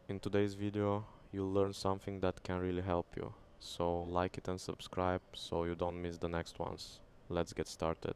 In today's video, you'll learn something that can really help you. So like it and subscribe so you don't miss the next ones. Let's get started.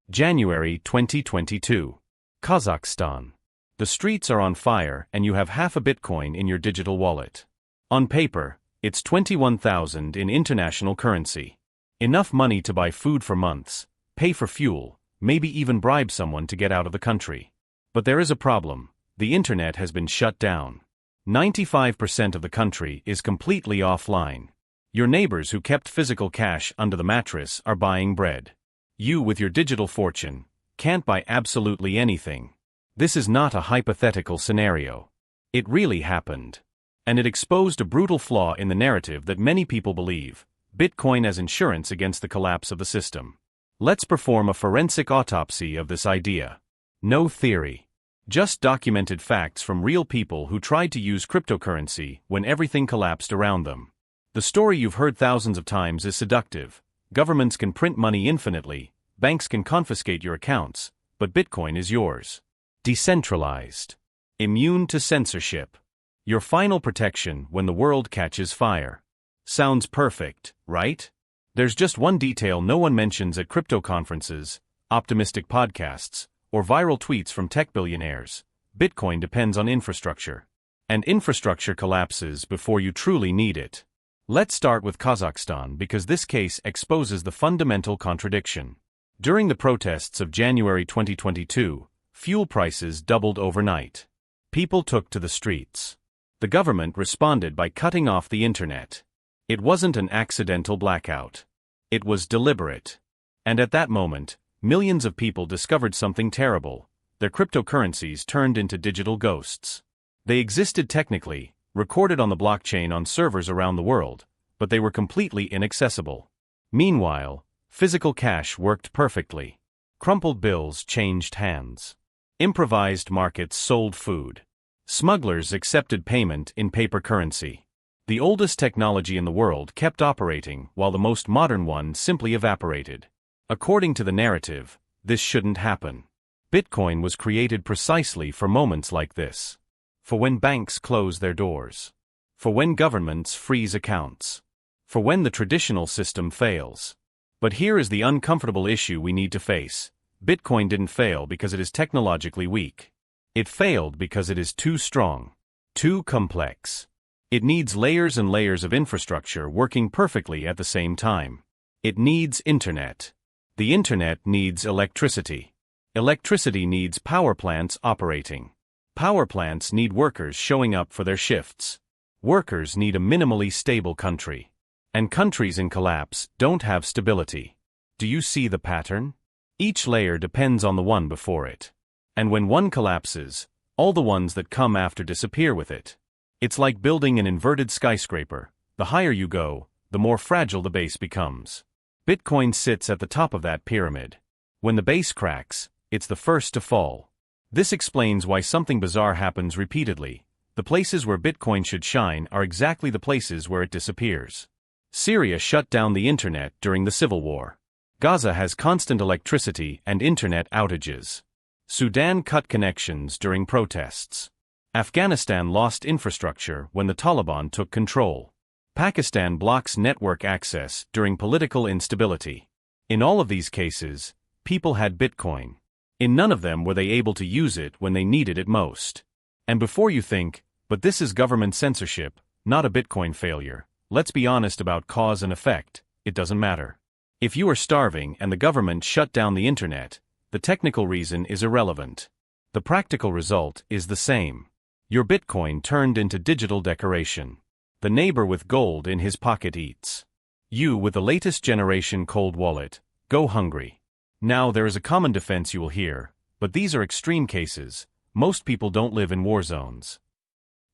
January 2022. Kazakhstan. The streets are on fire and you have half a Bitcoin in your digital wallet. On paper, it's 21,000 in international currency. Enough money to buy food for months, pay for fuel, maybe even bribe someone to get out of the country. But there is a problem. The internet has been shut down. 95% of the country is completely offline. Your neighbors who kept physical cash under the mattress are buying bread. You, with your digital fortune, can't buy absolutely anything. This is not a hypothetical scenario. It really happened. And it exposed a brutal flaw in the narrative that many people believe: Bitcoin as insurance against the collapse of the system. Let's perform a forensic autopsy of this idea. No theory. Just documented facts from real people who tried to use cryptocurrency when everything collapsed around them. The story you've heard thousands of times is seductive. Governments can print money infinitely, banks can confiscate your accounts, but Bitcoin is yours. Decentralized. Immune to censorship. Your final protection when the world catches fire. Sounds perfect, right? There's just one detail no one mentions at crypto conferences, optimistic podcasts, or viral tweets from tech billionaires. Bitcoin depends on infrastructure. And infrastructure collapses before you truly need it. Let's start with Kazakhstan because this case exposes the fundamental contradiction. During the protests of January 2022, fuel prices doubled overnight. People took to the streets. The government responded by cutting off the internet. It wasn't an accidental blackout. It was deliberate. And at that moment, millions of people discovered something terrible. Their cryptocurrencies turned into digital ghosts. They existed technically, recorded on the blockchain on servers around the world, but they were completely inaccessible. Meanwhile, physical cash worked perfectly. Crumpled bills changed hands. Improvised markets sold food. Smugglers accepted payment in paper currency. The oldest technology in the world kept operating while the most modern one simply evaporated. According to the narrative, this shouldn't happen. Bitcoin was created precisely for moments like this. For when banks close their doors. For when governments freeze accounts. For when the traditional system fails. But here is the uncomfortable issue we need to face. Bitcoin didn't fail because it is technologically weak. It failed because it is too strong. Too complex. It needs layers and layers of infrastructure working perfectly at the same time. It needs internet. The internet needs electricity. Electricity needs power plants operating. Power plants need workers showing up for their shifts. Workers need a minimally stable country. And countries in collapse don't have stability. Do you see the pattern? Each layer depends on the one before it. And when one collapses, all the ones that come after disappear with it. It's like building an inverted skyscraper. The higher you go, the more fragile the base becomes. Bitcoin sits at the top of that pyramid. When the base cracks, it's the first to fall. This explains why something bizarre happens repeatedly. The places where Bitcoin should shine are exactly the places where it disappears. Syria shut down the internet during the civil war. Gaza has constant electricity and internet outages. Sudan cut connections during protests. Afghanistan lost infrastructure when the Taliban took control. Pakistan blocks network access during political instability. In all of these cases, people had Bitcoin. In none of them were they able to use it when they needed it most. And before you think, but this is government censorship, not a Bitcoin failure, let's be honest about cause and effect. It doesn't matter. If you are starving and the government shut down the internet, the technical reason is irrelevant. The practical result is the same. Your Bitcoin turned into digital decoration. The neighbor with gold in his pocket eats. You, with the latest generation cold wallet, go hungry. Now there is a common defense you will hear, but these are extreme cases. Most people don't live in war zones.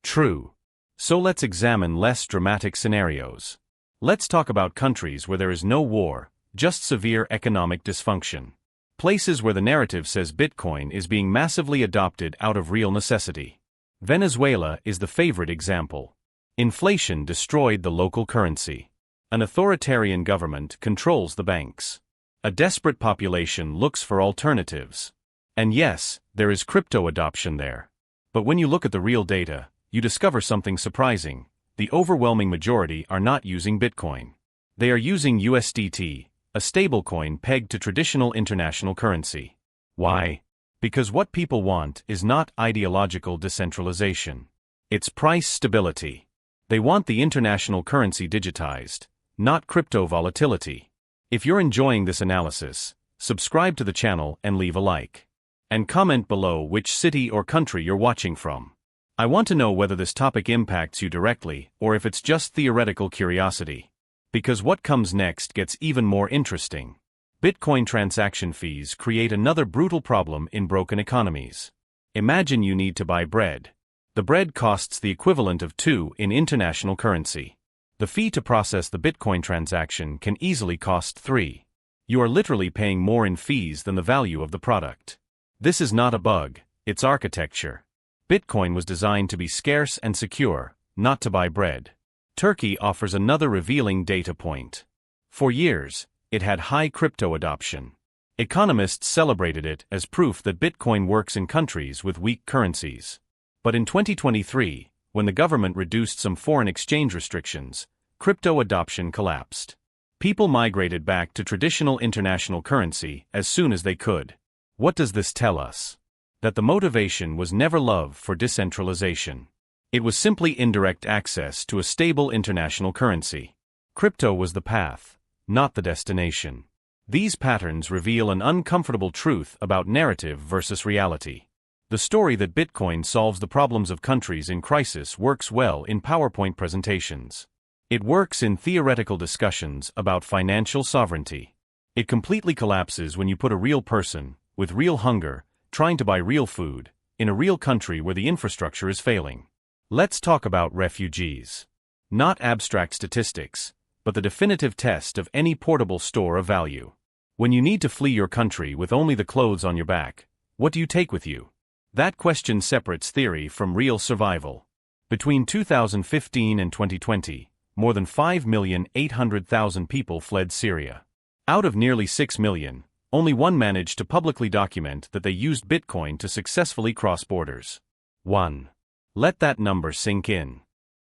True. So let's examine less dramatic scenarios. Let's talk about countries where there is no war, just severe economic dysfunction. Places where the narrative says Bitcoin is being massively adopted out of real necessity. Venezuela is the favorite example. Inflation destroyed the local currency. An authoritarian government controls the banks. A desperate population looks for alternatives. And yes, there is crypto adoption there. But when you look at the real data, you discover something surprising. The overwhelming majority are not using Bitcoin. They are using USDT, a stablecoin pegged to traditional international currency. Why? Because what people want is not ideological decentralization. It's price stability. They want the international currency digitized, not crypto volatility. If you're enjoying this analysis, subscribe to the channel and leave a like. And comment below which city or country you're watching from. I want to know whether this topic impacts you directly or if it's just theoretical curiosity. Because what comes next gets even more interesting. Bitcoin transaction fees create another brutal problem in broken economies. Imagine you need to buy bread. The bread costs the equivalent of 2 in international currency. The fee to process the Bitcoin transaction can easily cost 3. You are literally paying more in fees than the value of the product. This is not a bug, it's architecture. Bitcoin was designed to be scarce and secure, not to buy bread. Turkey offers another revealing data point. For years, it had high crypto adoption. Economists celebrated it as proof that Bitcoin works in countries with weak currencies. But in 2023, when the government reduced some foreign exchange restrictions, crypto adoption collapsed. People migrated back to traditional international currency as soon as they could. What does this tell us? That the motivation was never love for decentralization. It was simply indirect access to a stable international currency. Crypto was the path, not the destination. These patterns reveal an uncomfortable truth about narrative versus reality. The story that Bitcoin solves the problems of countries in crisis works well in PowerPoint presentations. It works in theoretical discussions about financial sovereignty. It completely collapses when you put a real person, with real hunger, trying to buy real food, in a real country where the infrastructure is failing. Let's talk about refugees. Not abstract statistics, but the definitive test of any portable store of value. When you need to flee your country with only the clothes on your back, what do you take with you? That question separates theory from real survival. Between 2015 and 2020, more than 5,800,000 people fled Syria. Out of nearly 6 million, only one managed to publicly document that they used Bitcoin to successfully cross borders. 1. Let that number sink in.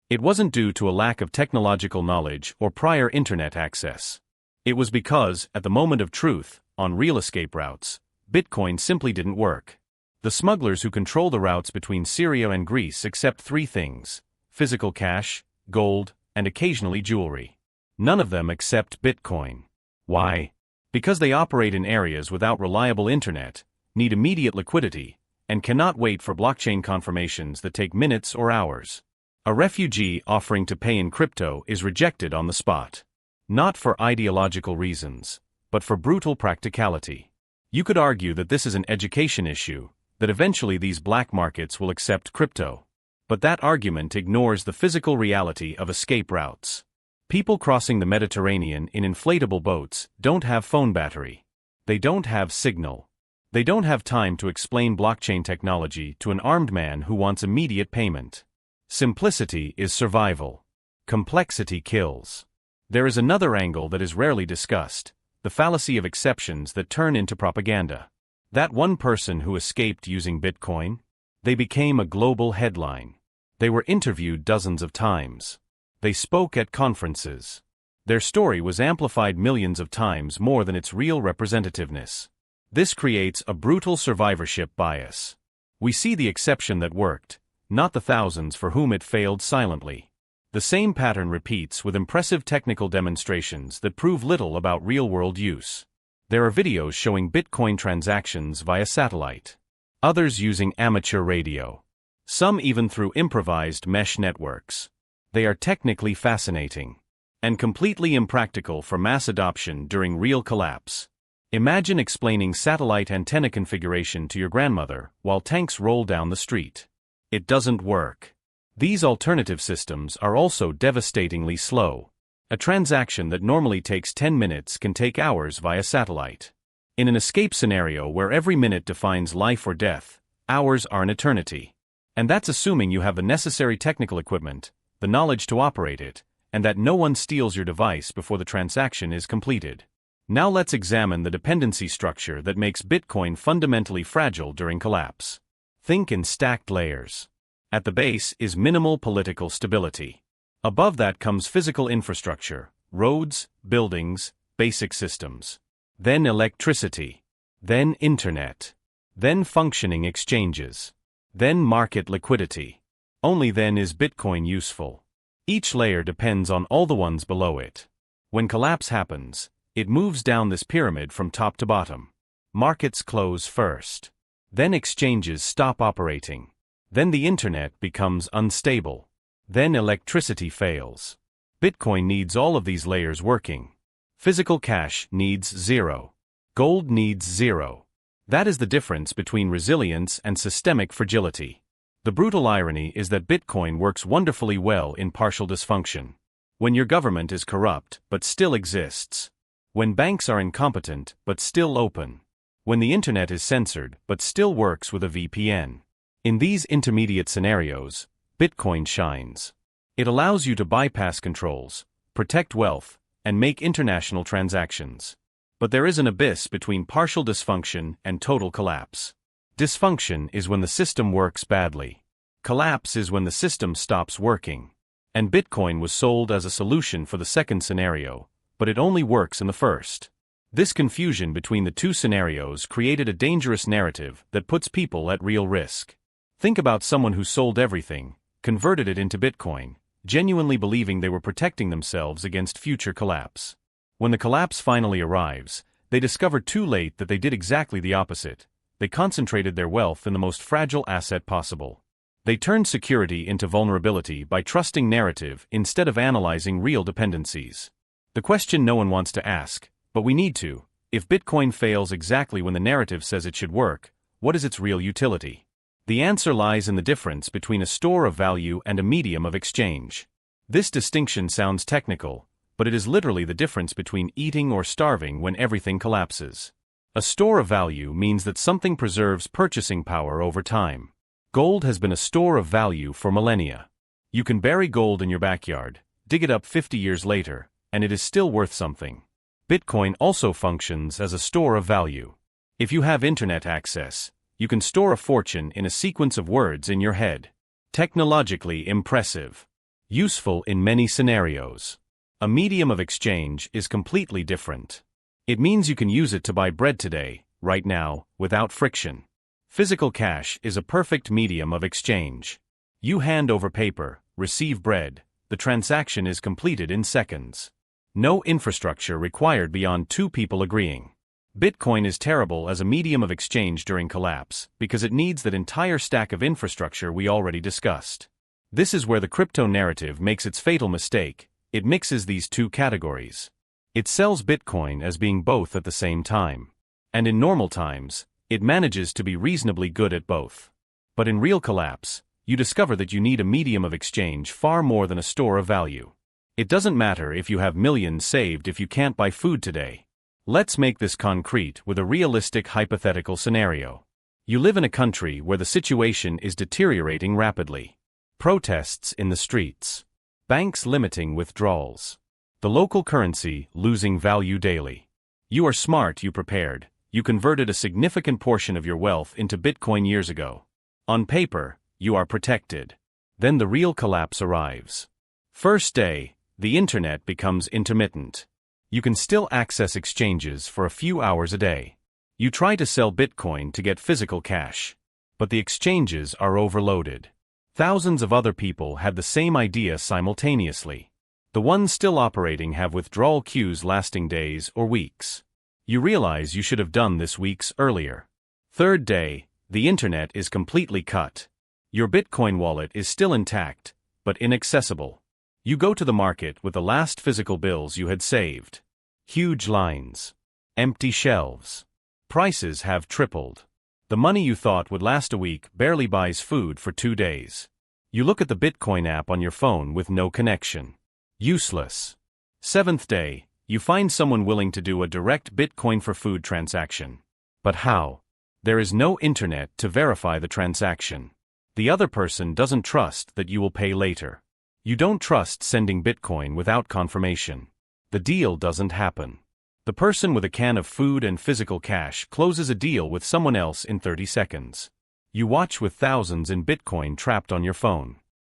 It wasn't due to a lack of technological knowledge or prior internet access. It was because, at the moment of truth, on real escape routes, Bitcoin simply didn't work. The smugglers who control the routes between Syria and Greece accept 3 things: physical cash, gold, and occasionally jewelry. None of them accept Bitcoin. Why? Because they operate in areas without reliable internet, need immediate liquidity, and cannot wait for blockchain confirmations that take minutes or hours. A refugee offering to pay in crypto is rejected on the spot. Not for ideological reasons, but for brutal practicality. You could argue that this is an education issue, that eventually these black markets will accept crypto. But that argument ignores the physical reality of escape routes. People crossing the Mediterranean in inflatable boats don't have phone battery. They don't have signal. They don't have time to explain blockchain technology to an armed man who wants immediate payment. Simplicity is survival. Complexity kills. There is another angle that is rarely discussed: the fallacy of exceptions that turn into propaganda. That one person who escaped using Bitcoin? They became a global headline. They were interviewed dozens of times. They spoke at conferences. Their story was amplified millions of times more than its real representativeness. This creates a brutal survivorship bias. We see the exception that worked, not the thousands for whom it failed silently. The same pattern repeats with impressive technical demonstrations that prove little about real-world use. There are videos showing Bitcoin transactions via satellite. Others using amateur radio. Some even through improvised mesh networks. They are technically fascinating. And completely impractical for mass adoption during real collapse. Imagine explaining satellite antenna configuration to your grandmother while tanks roll down the street. It doesn't work. These alternative systems are also devastatingly slow. A transaction that normally takes 10 minutes can take hours via satellite. In an escape scenario where every minute defines life or death, hours are an eternity. And that's assuming you have the necessary technical equipment, the knowledge to operate it, and that no one steals your device before the transaction is completed. Now let's examine the dependency structure that makes Bitcoin fundamentally fragile during collapse. Think in stacked layers. At the base is minimal political stability. Above that comes physical infrastructure, roads, buildings, basic systems. Then electricity. Then internet. Then functioning exchanges. Then market liquidity. Only then is Bitcoin useful. Each layer depends on all the ones below it. When collapse happens, it moves down this pyramid from top to bottom. Markets close first. Then exchanges stop operating. Then the internet becomes unstable. Then electricity fails. Bitcoin needs all of these layers working. Physical cash needs 0. Gold needs 0. That is the difference between resilience and systemic fragility. The brutal irony is that Bitcoin works wonderfully well in partial dysfunction. When your government is corrupt but still exists. When banks are incompetent but still open. When the internet is censored but still works with a VPN. In these intermediate scenarios, Bitcoin shines. It allows you to bypass controls, protect wealth, and make international transactions. But there is an abyss between partial dysfunction and total collapse. Dysfunction is when the system works badly. Collapse is when the system stops working. And Bitcoin was sold as a solution for the second scenario, but it only works in the first. This confusion between the two scenarios created a dangerous narrative that puts people at real risk. Think about someone who sold everything, converted it into Bitcoin, genuinely believing they were protecting themselves against future collapse. When the collapse finally arrives, they discover too late that they did exactly the opposite. They concentrated their wealth in the most fragile asset possible. They turned security into vulnerability by trusting narrative instead of analyzing real dependencies. The question no one wants to ask, but we need to: if Bitcoin fails exactly when the narrative says it should work, what is its real utility? The answer lies in the difference between a store of value and a medium of exchange. This distinction sounds technical, but it is literally the difference between eating or starving when everything collapses. A store of value means that something preserves purchasing power over time. Gold has been a store of value for millennia. You can bury gold in your backyard, dig it up 50 years later, and it is still worth something. Bitcoin also functions as a store of value. If you have internet access, you can store a fortune in a sequence of words in your head. Technologically impressive. Useful in many scenarios. A medium of exchange is completely different. It means you can use it to buy bread today, right now, without friction. Physical cash is a perfect medium of exchange. You hand over paper, receive bread, the transaction is completed in seconds. No infrastructure required beyond two people agreeing. Bitcoin is terrible as a medium of exchange during collapse because it needs that entire stack of infrastructure we already discussed. This is where the crypto narrative makes its fatal mistake. It mixes these two categories. It sells Bitcoin as being both at the same time. And in normal times, it manages to be reasonably good at both. But in real collapse, you discover that you need a medium of exchange far more than a store of value. It doesn't matter if you have millions saved if you can't buy food today. Let's make this concrete with a realistic hypothetical scenario. You live in a country where the situation is deteriorating rapidly. Protests in the streets. Banks limiting withdrawals. The local currency losing value daily. You are smart, you prepared. You converted a significant portion of your wealth into Bitcoin years ago. On paper, you are protected. Then the real collapse arrives. First day, the internet becomes intermittent. You can still access exchanges for a few hours a day. You try to sell Bitcoin to get physical cash. But the exchanges are overloaded. Thousands of other people had the same idea simultaneously. The ones still operating have withdrawal queues lasting days or weeks. You realize you should have done this weeks earlier. Third day, the internet is completely cut. Your Bitcoin wallet is still intact, but inaccessible. You go to the market with the last physical bills you had saved. Huge lines. Empty shelves. Prices have tripled. The money you thought would last a week barely buys food for 2 days. You look at the Bitcoin app on your phone with no connection. Useless. Seventh day, you find someone willing to do a direct Bitcoin for food transaction. But how? There is no internet to verify the transaction. The other person doesn't trust that you will pay later. You don't trust sending Bitcoin without confirmation. The deal doesn't happen. The person with a can of food and physical cash closes a deal with someone else in 30 seconds. You watch with thousands in Bitcoin trapped on your phone.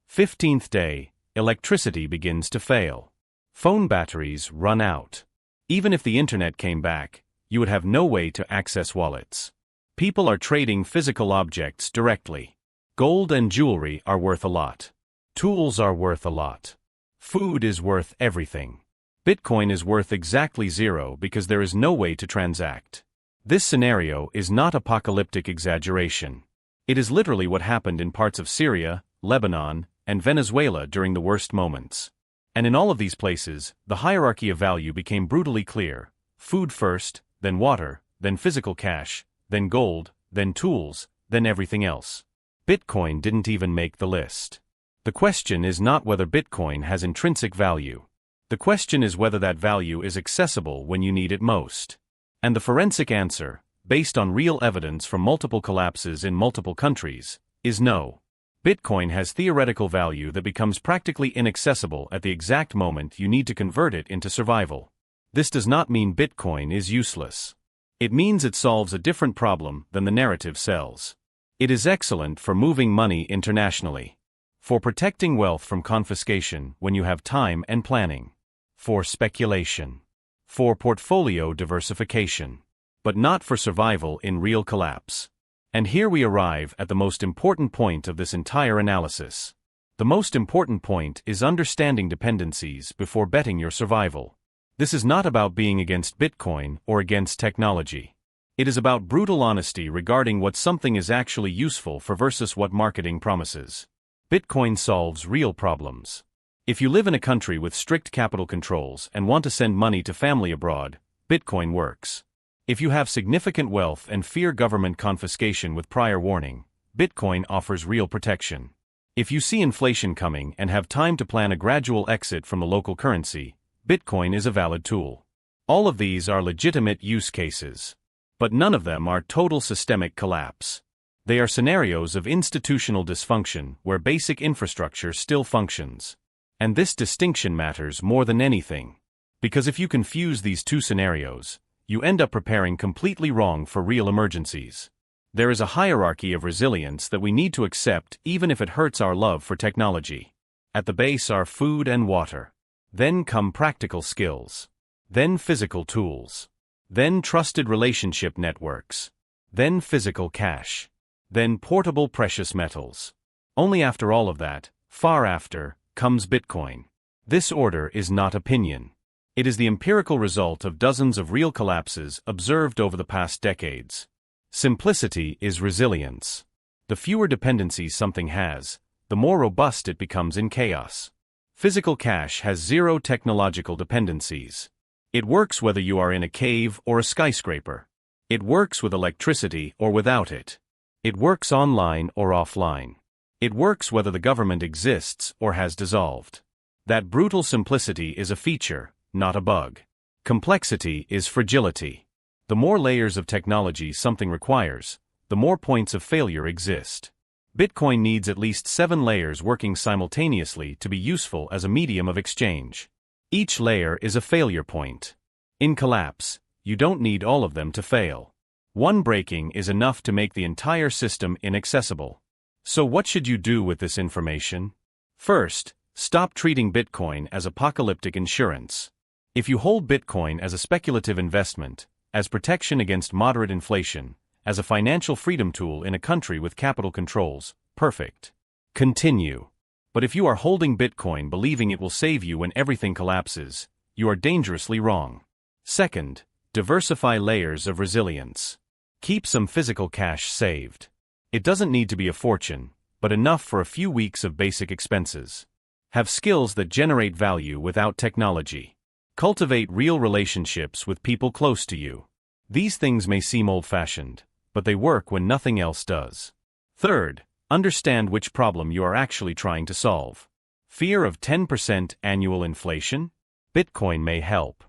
15th day, electricity begins to fail. Phone batteries run out. Even if the internet came back, you would have no way to access wallets. People are trading physical objects directly. Gold and jewelry are worth a lot. Tools are worth a lot. Food is worth everything. Bitcoin is worth exactly zero because there is no way to transact. This scenario is not apocalyptic exaggeration. It is literally what happened in parts of Syria, Lebanon, and Venezuela during the worst moments. And in all of these places, the hierarchy of value became brutally clear. Food first, then water, then physical cash, then gold, then tools, then everything else. Bitcoin didn't even make the list. The question is not whether Bitcoin has intrinsic value. The question is whether that value is accessible when you need it most. And the forensic answer, based on real evidence from multiple collapses in multiple countries, is no. Bitcoin has theoretical value that becomes practically inaccessible at the exact moment you need to convert it into survival. This does not mean Bitcoin is useless. It means it solves a different problem than the narrative sells. It is excellent for moving money internationally, for protecting wealth from confiscation when you have time and planning, for speculation, for portfolio diversification, but not for survival in real collapse. And here we arrive at the most important point of this entire analysis. The most important point is understanding dependencies before betting your survival. This is not about being against Bitcoin or against technology. It is about brutal honesty regarding what something is actually useful for versus what marketing promises. Bitcoin solves real problems. If you live in a country with strict capital controls and want to send money to family abroad, Bitcoin works. If you have significant wealth and fear government confiscation with prior warning, Bitcoin offers real protection. If you see inflation coming and have time to plan a gradual exit from the local currency, Bitcoin is a valid tool. All of these are legitimate use cases. But none of them are total systemic collapse. They are scenarios of institutional dysfunction where basic infrastructure still functions. And this distinction matters more than anything. Because if you confuse these two scenarios, you end up preparing completely wrong for real emergencies. There is a hierarchy of resilience that we need to accept even if it hurts our love for technology. At the base are food and water. Then come practical skills. Then physical tools. Then trusted relationship networks. Then physical cash. Then portable precious metals. Only after all of that, far after, comes Bitcoin. This order is not opinion. It is the empirical result of dozens of real collapses observed over the past decades. Simplicity is resilience. The fewer dependencies something has, the more robust it becomes in chaos. Physical cash has zero technological dependencies. It works whether you are in a cave or a skyscraper. It works with electricity or without it. It works online or offline. It works whether the government exists or has dissolved. That brutal simplicity is a feature, not a bug. Complexity is fragility. The more layers of technology something requires, the more points of failure exist. Bitcoin needs at least 7 layers working simultaneously to be useful as a medium of exchange. Each layer is a failure point. In collapse, you don't need all of them to fail. One breaking is enough to make the entire system inaccessible. So what should you do with this information? First, stop treating Bitcoin as apocalyptic insurance. If you hold Bitcoin as a speculative investment, as protection against moderate inflation, as a financial freedom tool in a country with capital controls, perfect. Continue. But if you are holding Bitcoin believing it will save you when everything collapses, you are dangerously wrong. Second, diversify layers of resilience. Keep some physical cash saved. It doesn't need to be a fortune, but enough for a few weeks of basic expenses. Have skills that generate value without technology. Cultivate real relationships with people close to you. These things may seem old-fashioned, but they work when nothing else does. Third, understand which problem you are actually trying to solve. Fear of 10% annual inflation? Bitcoin may help.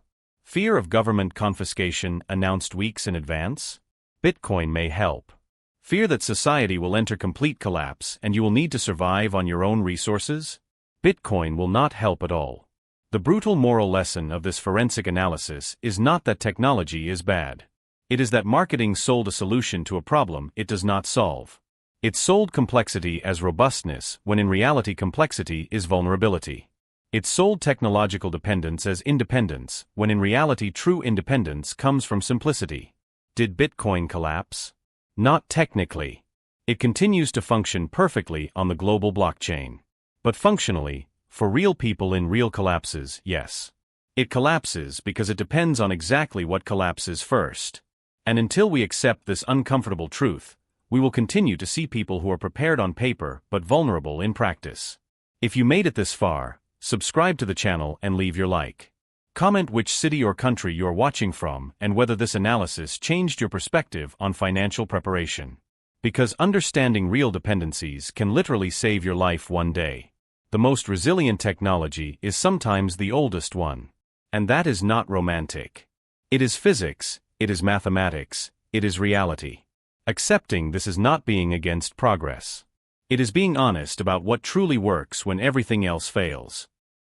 Fear of government confiscation announced weeks in advance? Bitcoin may help. Fear that society will enter complete collapse and you will need to survive on your own resources? Bitcoin will not help at all. The brutal moral lesson of this forensic analysis is not that technology is bad. It is that marketing sold a solution to a problem it does not solve. It sold complexity as robustness when in reality complexity is vulnerability. It sold technological dependence as independence when in reality true independence comes from simplicity. Did Bitcoin collapse? Not technically. It continues to function perfectly on the global blockchain. But functionally, for real people in real collapses, yes. It collapses because it depends on exactly what collapses first. And until we accept this uncomfortable truth, we will continue to see people who are prepared on paper but vulnerable in practice. If you made it this far, subscribe to the channel and leave your like. Comment which city or country you are watching from and whether this analysis changed your perspective on financial preparation. Because understanding real dependencies can literally save your life one day. The most resilient technology is sometimes the oldest one. And that is not romantic. It is physics, it is mathematics, it is reality. Accepting this is not being against progress. It is being honest about what truly works when everything else fails.